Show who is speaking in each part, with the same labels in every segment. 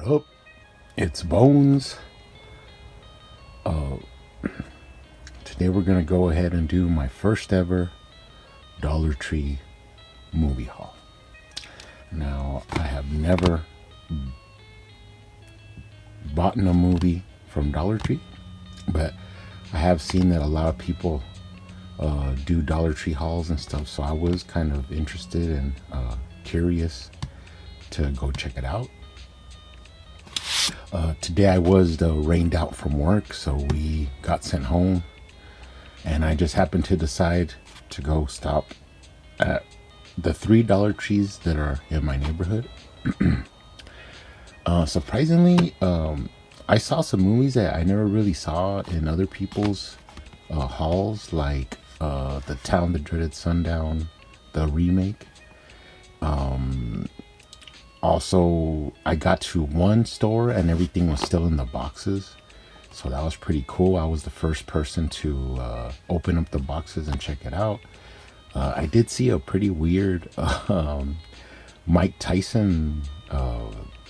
Speaker 1: up? It's Bones. Today we're gonna go ahead and do my first ever Dollar Tree movie haul. Now, I have never bought a movie from Dollar Tree, but I have seen that a lot of people do Dollar Tree hauls and stuff, so I was kind of interested and curious to go check it out. Today I was rained out from work, so we got sent home, and I just happened to decide to go stop at the 3 Dollar Trees that are in my neighborhood. Surprisingly, I saw some movies that I never really saw in other people's hauls, like The Town That Dreaded Sundown, the remake. Also, I got to one store and everything was still in the boxes, so that was pretty cool. I was the first person to open up the boxes and check it out. I did see a pretty weird Mike Tyson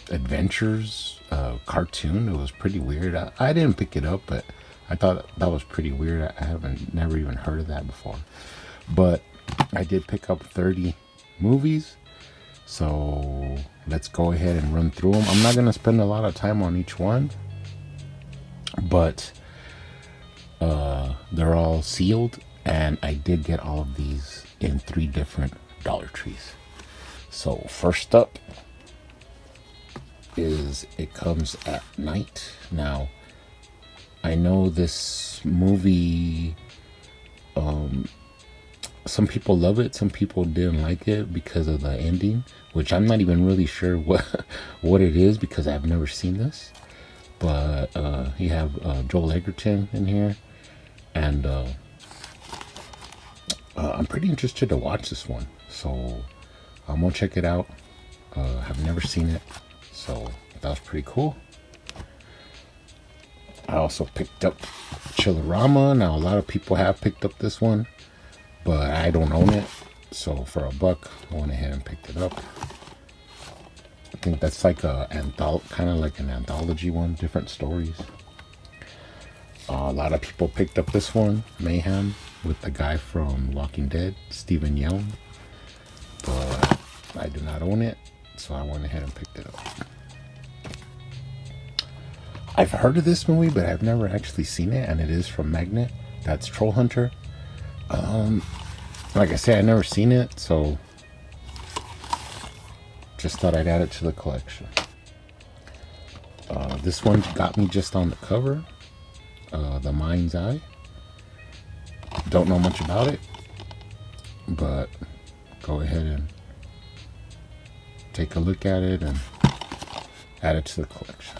Speaker 1: Adventures cartoon. It was pretty weird. I didn't pick it up, but I thought that was pretty weird. I haven't never even heard of that before. But I did pick up 30 movies. So let's go ahead and run through them. I'm not going to spend a lot of time on each one, but they're all sealed, and I did get all of these in 3 different Dollar Trees. So first up is It Comes at Night. Now, I know this movie, some people love it, some people didn't like it because of the ending, which I'm not even really sure what it is, because I've never seen this. But you have Joel Edgerton in here, and I'm pretty interested to watch this one, so I'm gonna check it out. I've never seen it, so that was pretty cool. I also picked up Chillerama. Now, a lot of people have picked up this one, but I don't own it, so for $1 I went ahead and picked it up. I think that's like kind of like an anthology one, different stories. A lot of people picked up this one, Mayhem, with the guy from Walking Dead, Stephen Young, but I do not own it, so I went ahead and picked it up. I've heard of this movie, but I've never actually seen it, and it is from Magnet. That's Troll Hunter. Like I said, I never seen it, so just thought I'd add it to the collection. This one got me just on the cover, The Mind's Eye. Don't know much about it, but go ahead and take a look at it and add it to the collection.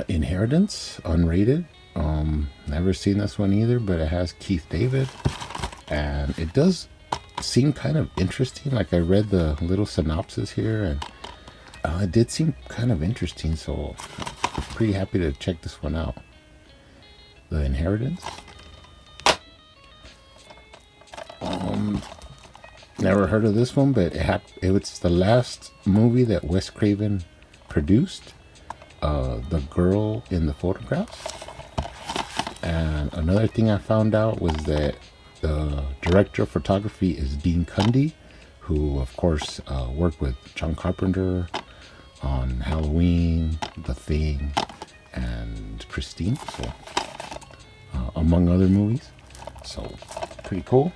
Speaker 1: Inheritance, unrated. Never seen this one either, but it has Keith David, and it does seem kind of interesting. Like, I read the little synopsis here, and it did seem kind of interesting, so I'm pretty happy to check this one out. The Inheritance. Never heard of this one, but it was the last movie that Wes Craven produced. The Girl in the Photographs. And another thing I found out was that the director of photography is Dean Cundey, who of course worked with John Carpenter on Halloween, The Thing, and Christine, so among other movies. So pretty cool.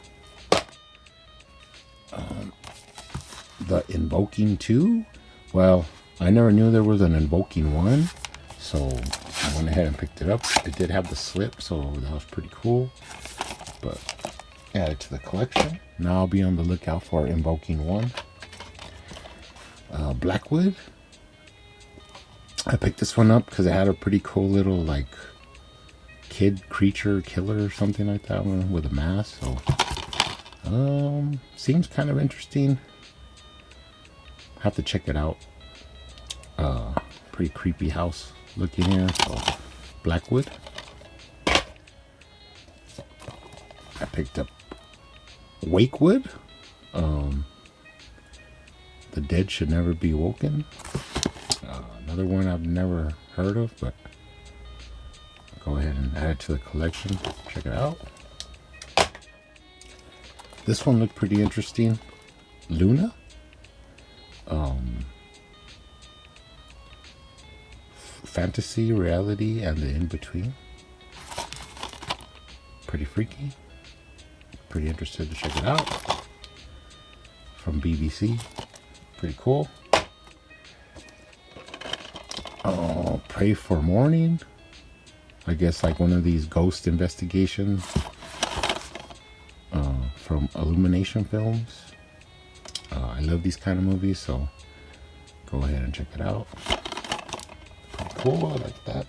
Speaker 1: The Invoking 2. Well, I never knew there was an Invoking 1, so I went ahead and picked it up. It did have the slip, so that was pretty cool, but add it to the collection. Now I'll be on the lookout for Invoking 1. Blackwood. I picked this one up because it had a pretty cool little, like, kid creature killer or something like that one with a mask, so seems kind of interesting. Have to check it out. Pretty creepy house looking here. So Blackwood. I picked up Wakewood. The Dead Should Never Be Woken. Another one I've never heard of, but go ahead and add it to the collection. Check it out. This one looked pretty interesting. Luna. Fantasy, reality, and the in-between. Pretty freaky. Pretty interested to check it out. From BBC. Pretty cool. Pray for Morning. I guess like one of these ghost investigations from Illumination Films. I love these kind of movies, so go ahead and check it out. Pretty cool, I like that.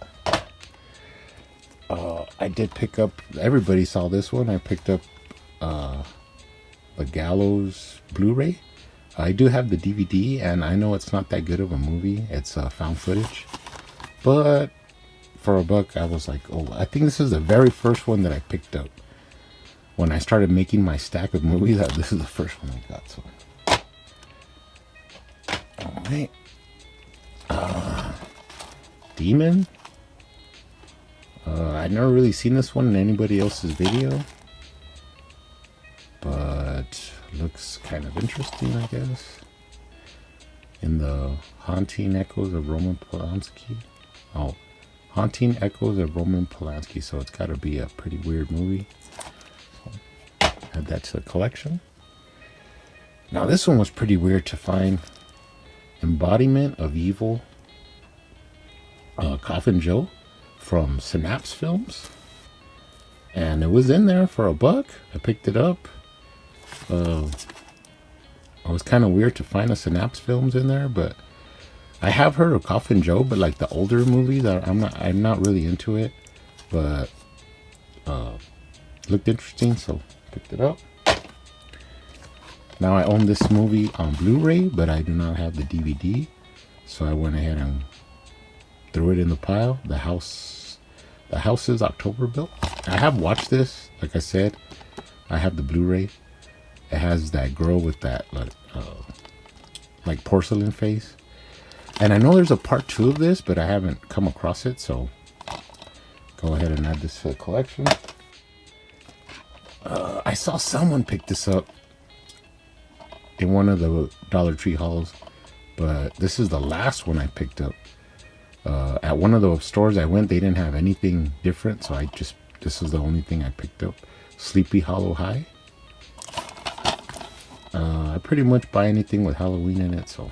Speaker 1: I did pick up, everybody saw this one. I picked up the Gallows Blu-ray. I do have the DVD, and I know it's not that good of a movie. It's found footage. But for $1, I was like, oh, I think this is the very first one that I picked up. When I started making my stack of movies, this is the first one I got. So, alright. Demon. I'd never really seen this one in anybody else's video. But looks kind of interesting, I guess. In the Haunting Echoes of Roman Polanski. Oh, Haunting Echoes of Roman Polanski. So it's got to be a pretty weird movie. So add that to the collection. Now this one was pretty weird to find. Embodiment of Evil. Coffin Joe from Synapse Films. And it was in there for $1. I picked it up. It was kind of weird to find a Synapse Films in there, but I have heard of Coffin Joe, but like the older movies, I'm not really into it. But looked interesting, so picked it up. Now I own this movie on Blu-ray, but I do not have the DVD, so I went ahead and threw it in the pile. The House's October Bill. I have watched this. Like I said, I have the Blu-ray. It has that girl with that like porcelain face. And I know there's a part 2 of this, but I haven't come across it, so go ahead and add this to the collection. I saw someone pick this up in one of the Dollar Tree hauls, but this is the last one I picked up. At one of the stores I went, they didn't have anything different, so this is the only thing I picked up. Sleepy Hollow High. I pretty much buy anything with Halloween in it, so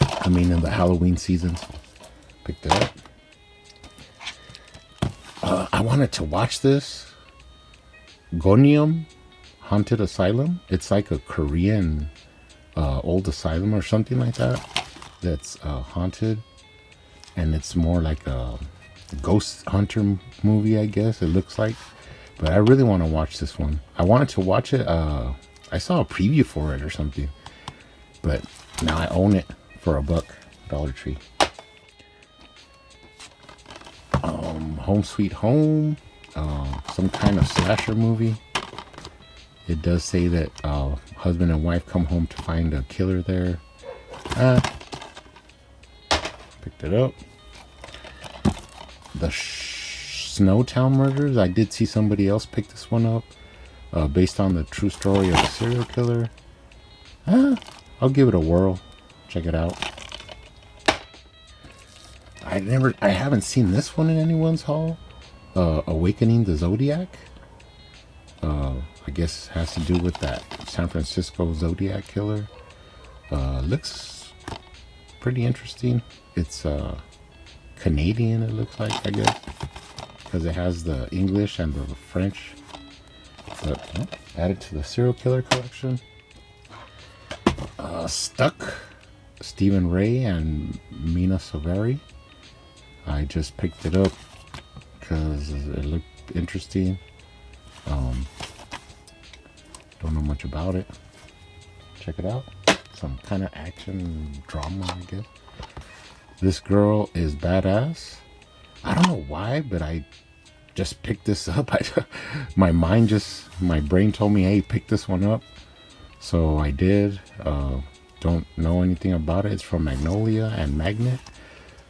Speaker 1: I mean in the Halloween season, so picked it up. I wanted to watch this Gonium Haunted Asylum. It's like a Korean old asylum or something like that, that's haunted, and it's more like a ghost hunter movie, I guess it looks like. But I really want to watch this one. I wanted to watch it. I saw a preview for it or something, but now I own it for $1, Dollar Tree. Home Sweet Home, some kind of slasher movie. It does say that husband and wife come home to find a killer there. Picked it up. The Snowtown Murders. I did see somebody else pick this one up, based on the true story of a serial killer. I'll give it a whirl. Check it out. I haven't seen this one in anyone's haul. Awakening the Zodiac. I guess has to do with that San Francisco Zodiac killer. Looks pretty interesting. It's Canadian, it looks like, I guess, because it has the English and the French. But added to the serial killer collection. Stuck, Stephen Ray and Mina Suvari. I just picked it up because it looked interesting. Don't know much about it. Check it out. Some kind of action drama, I guess. This Girl Is Badass. I don't know why, but I just picked this up. My brain told me, hey, pick this one up. So I did. don't know anything about it. It's from Magnolia and Magnet.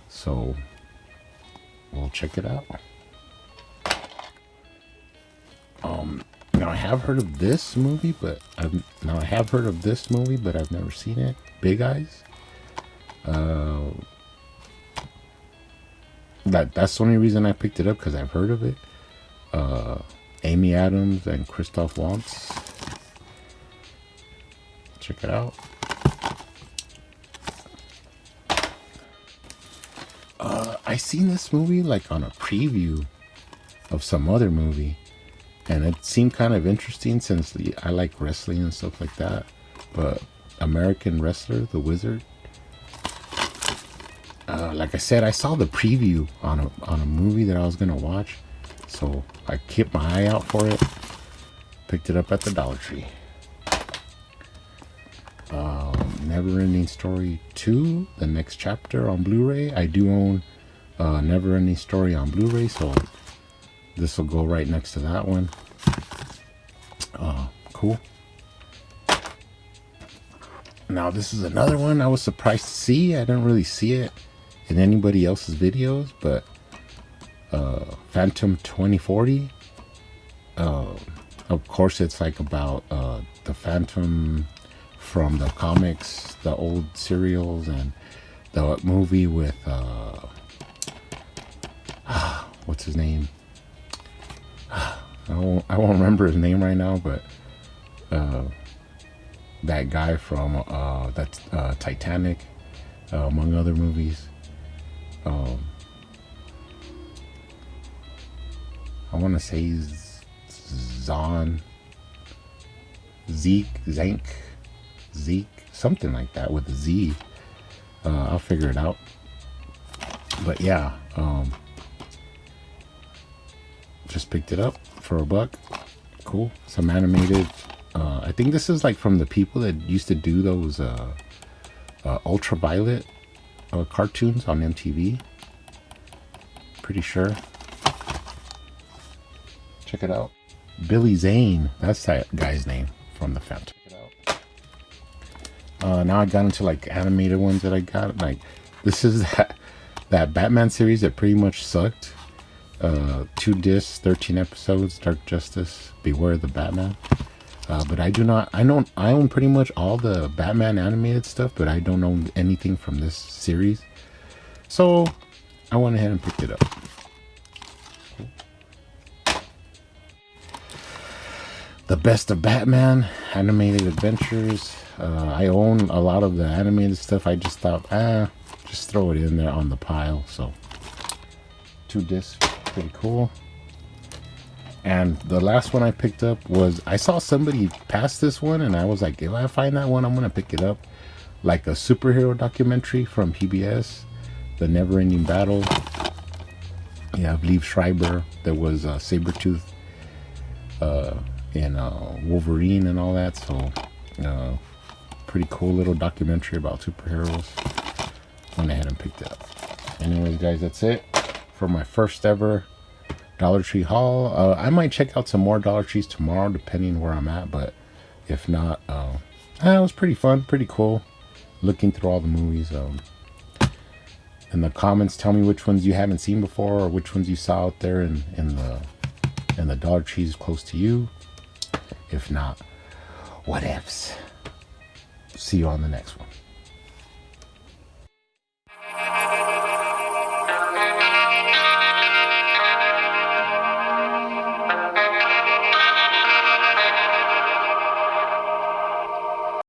Speaker 1: So we'll check it out. Now I have heard of this movie, but I've never seen it. Big Eyes. That's the only reason I picked it up, because I've heard of it. Amy Adams and Christoph Waltz. Check it out. I seen this movie like on a preview of some other movie, and it seemed kind of interesting since I like wrestling and stuff like that. But American Wrestler, The Wizard. Like I said, I saw the preview on a movie that I was gonna watch, so I kept my eye out for it. Picked it up at the Dollar Tree. Neverending Story 2, the next chapter on Blu-ray. I do own Neverending Story on Blu-ray, so this will go right next to that one. Cool. Now this is another one I was surprised to see. I didn't really see it in anybody else's videos, but Phantom 2040. Of course, it's like about the Phantom from the comics, the old serials, and the movie with what's his name? I won't remember his name right now, but that guy from Titanic, among other movies. I want to say Zeke, something like that with a Z. I'll figure it out. But yeah, just picked it up for $1. Cool. Some animated. I think this is like from the people that used to do those Ultraviolet cartoons on MTV. Pretty sure. Check it out. Billy Zane. That's that guy's name from the Phantom. Check it out. Now I got into like animated ones that I got. Like this is that Batman series that pretty much sucked. 2 discs, 13 episodes. Dark Justice. Beware the Batman. But I own pretty much all the Batman animated stuff, but I don't own anything from this series. So I went ahead and picked it up. Cool. The Best of Batman Animated Adventures. I own a lot of the animated stuff. I just thought, just throw it in there on the pile. So 2 discs, pretty cool. And the last one I picked up was, I saw somebody pass this one, and I was like, if I find that one, I'm gonna pick it up. Like a superhero documentary from PBS, The Neverending Battle. Yeah, I believe Schreiber. There was Sabretooth and Wolverine and all that. So pretty cool little documentary about superheroes. Went ahead and picked it up. Anyways, guys, that's it for my first ever Dollar Tree haul. I might check out some more Dollar Trees tomorrow, depending where I'm at. But if not, it was pretty fun, pretty cool, looking through all the movies. In the comments, tell me which ones you haven't seen before, or which ones you saw out there in the Dollar Trees close to you. If not, what ifs. See you on the next one.